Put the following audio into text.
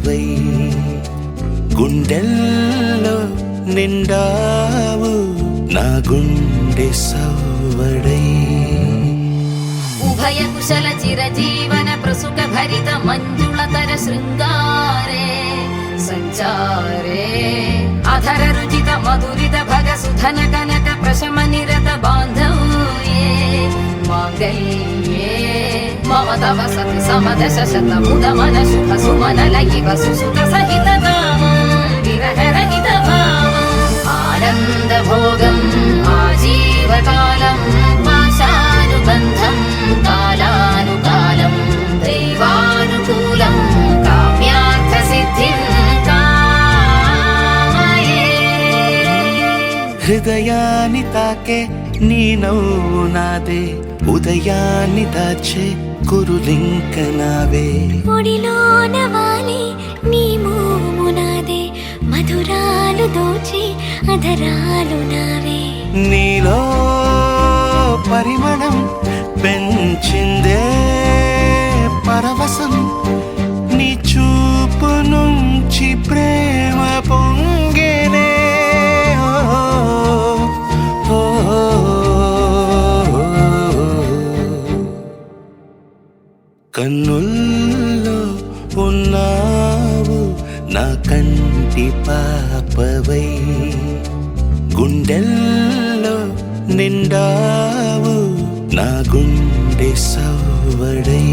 పాపవై గుండెల్లో నిండావు నా గుండె సవ్వడై ఉభయ కుశల చిరజీవన ప్రసుక భరిత మంజుళతర శృంగారే సంచారే అధర రుచిత మధురిత భగ సుధన కనక ప్రశమ నిరత బాంధవ్యే మాంగళ్యే మమ తవ సతి సమదశ శత ముద మన శుభ సుమన లయివ సుసుత సహిత కామం విరహ రహిత భావం ఆనంద భోగం ఆజీవకాలం పాశానుబంధం కాలానుకాలం దైవానుకూలం కామ్యార్థ సిద్ధిం కామయే. హృదయాన్ని తాకే నీ నవ్వు నాదే ఉదయాన్ని దాచే కురులింక నావే ఒడిలోన వాలి నీ మోము నాదే మధురాలు దోచి అధరాలు నావే నీలో పరిమళం పెంచిందే పరవశం నీ చూపు నుంచి ప్రేమ పొంగేనే కన్నుల్లో ఉన్నావు నా కంటి పాపవై గుండెల్లో నిండావు నా గుండె సవ్వడై